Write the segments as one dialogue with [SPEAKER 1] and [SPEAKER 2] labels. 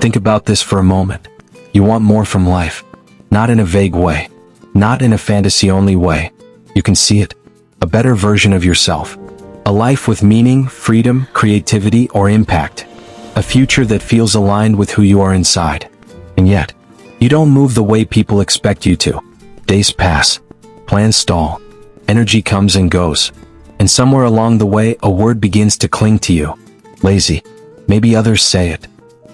[SPEAKER 1] Think about this for a moment. You want more from life. Not in a vague way. Not in a fantasy-only way. You can see it. A better version of yourself. A life with meaning, freedom, creativity, or impact. A future that feels aligned with who you are inside. And yet, you don't move the way people expect you to. Days pass. Plans stall. Energy comes and goes. And somewhere along the way, a word begins to cling to you. Lazy. Maybe others say it.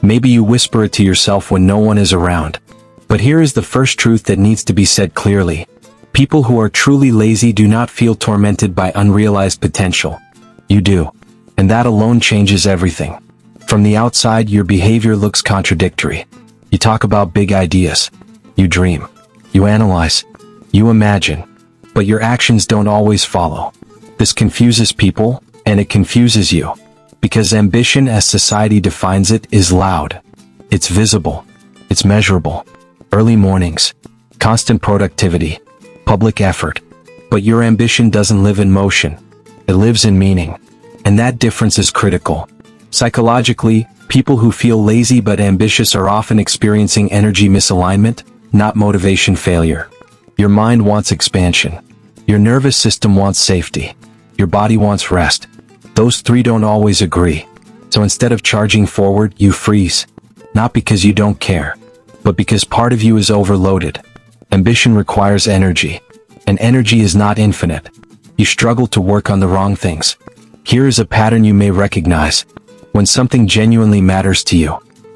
[SPEAKER 1] Maybe you whisper it to yourself when no one is around. But here is the first truth that needs to be said clearly. People who are truly lazy do not feel tormented by unrealized potential. You do. And that alone changes everything. From the outside, your behavior looks contradictory. You talk about big ideas. You dream. You analyze. You imagine. But your actions don't always follow. This confuses people, and it confuses you. Because ambition, as society defines it, is loud. It's visible. It's measurable. Early mornings. Constant productivity. Public effort. But your ambition doesn't live in motion. It lives in meaning. And that difference is critical. Psychologically, people who feel lazy but ambitious are often experiencing energy misalignment, not motivation failure. Your mind wants expansion. Your nervous system wants safety. Your body wants rest. Those three don't always agree. So instead of charging forward, you freeze. Not because you don't care, but because part of you is overloaded. Ambition requires energy. And energy is not infinite. You struggle to work on the wrong things. Here is a pattern you may recognize. When something genuinely matters to you,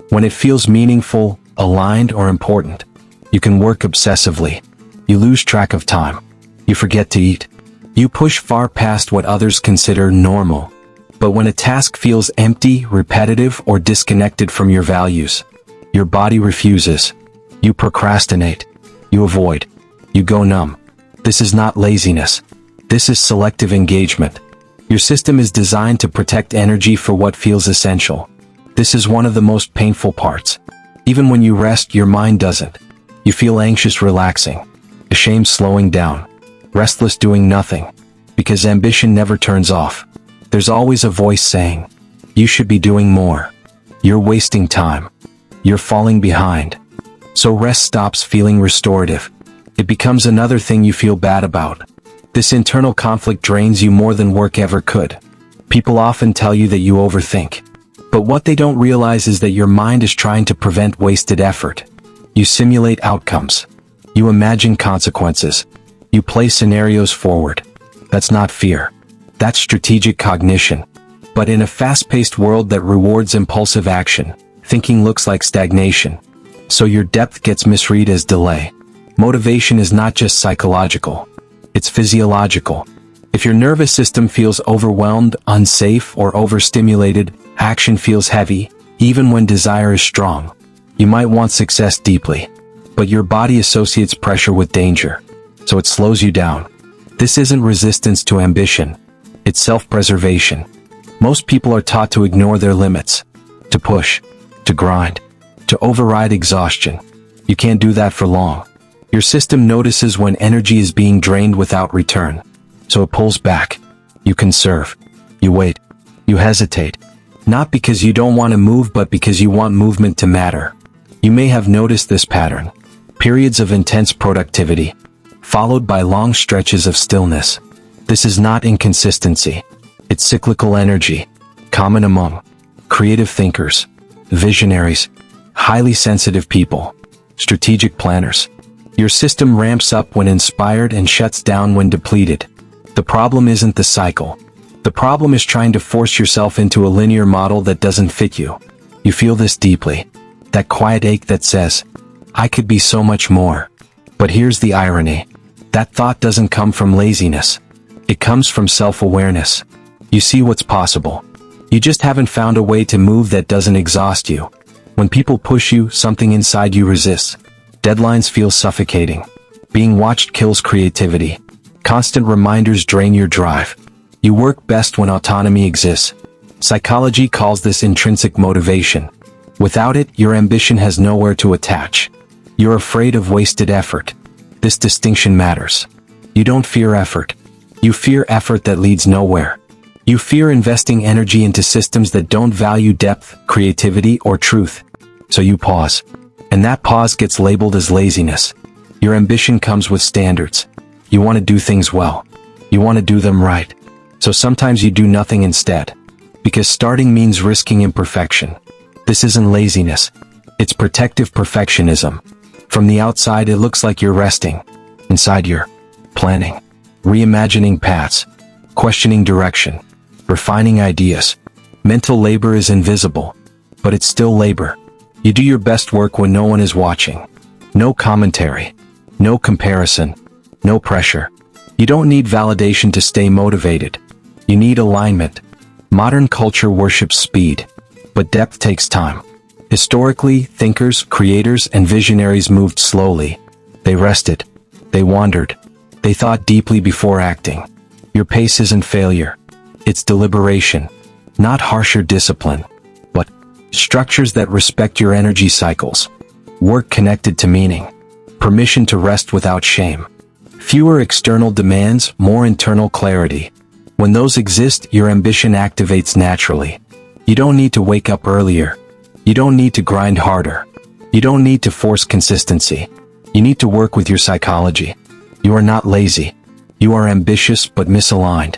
[SPEAKER 1] when it feels meaningful, aligned, or important, you can work obsessively. You lose track of time. You forget to eat. You push far past what others consider normal. But when a task feels empty, repetitive, or disconnected from your values, your body refuses. You procrastinate. You avoid. You go numb. This is not laziness. This is selective engagement. Your system is designed to protect energy for what feels essential. This is one of the most painful parts. Even when you rest, your mind doesn't. You feel anxious relaxing, ashamed slowing down, restless doing nothing. Because ambition never turns off. There's always a voice saying, you should be doing more. You're wasting time. You're falling behind. So rest stops feeling restorative. It becomes another thing you feel bad about. This internal conflict drains you more than work ever could. People often tell you that you overthink. But what they don't realize is that your mind is trying to prevent wasted effort. You simulate outcomes. You imagine consequences. You play scenarios forward. That's not fear. That's strategic cognition. But in a fast-paced world that rewards impulsive action, thinking looks like stagnation. So your depth gets misread as delay. Motivation is not just psychological. It's physiological. If your nervous system feels overwhelmed, unsafe, or overstimulated, action feels heavy, even when desire is strong. You might want success deeply, but your body associates pressure with danger, so it slows you down. This isn't resistance to ambition. It's self-preservation. Most people are taught to ignore their limits, to push, to grind, to override exhaustion. You can't do that for long. Your system notices when energy is being drained without return, so it pulls back. You conserve. You wait. You hesitate. Not because you don't want to move, but because you want movement to matter. You may have noticed this pattern. Periods of intense productivity, followed by long stretches of stillness. This is not inconsistency. It's cyclical energy, common among creative thinkers, visionaries, highly sensitive people, strategic planners. Your system ramps up when inspired and shuts down when depleted. The problem isn't the cycle. The problem is trying to force yourself into a linear model that doesn't fit you. You feel this deeply. That quiet ache that says, I could be so much more. But here's the irony. That thought doesn't come from laziness. It comes from self-awareness. You see what's possible. You just haven't found a way to move that doesn't exhaust you. When people push you, something inside you resists. Deadlines feel suffocating. Being watched kills creativity. Constant reminders drain your drive. You work best when autonomy exists. Psychology calls this intrinsic motivation. Without it, your ambition has nowhere to attach. You're afraid of wasted effort. This distinction matters. You don't fear effort. You fear effort that leads nowhere. You fear investing energy into systems that don't value depth, creativity, or truth. So you pause. And that pause gets labeled as laziness. Your ambition comes with standards. You want to do things well. You want to do them right. So sometimes you do nothing instead. Because starting means risking imperfection. This isn't laziness. It's protective perfectionism. From the outside it looks like you're resting. Inside you're planning, reimagining paths, questioning direction, refining ideas. Mental labor is invisible, but it's still labor. You do your best work when no one is watching. No commentary, no comparison, no pressure. You don't need validation to stay motivated. You need alignment. Modern culture worships speed, but depth takes time. Historically, thinkers, creators, and visionaries moved slowly. They rested. They wandered. They thought deeply before acting. Your pace isn't failure. It's deliberation. Not harsher discipline, but structures that respect your energy cycles. Work connected to meaning. Permission to rest without shame. Fewer external demands, more internal clarity. When those exist, your ambition activates naturally. You don't need to wake up earlier. You don't need to grind harder. You don't need to force consistency. You need to work with your psychology. You are not lazy. You are ambitious but misaligned.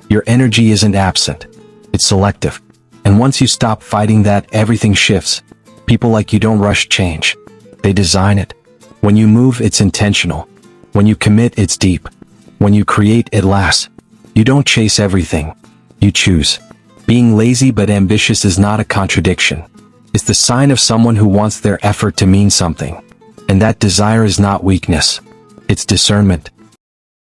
[SPEAKER 1] Your energy isn't absent. It's selective. And once you stop fighting that, everything shifts. People like you don't rush change. They design it. When you move, it's intentional. When you commit, it's deep. When you create, it lasts. You don't chase everything. You choose. Being lazy but ambitious is not a contradiction. It's the sign of someone who wants their effort to mean something. And that desire is not weakness. It's discernment.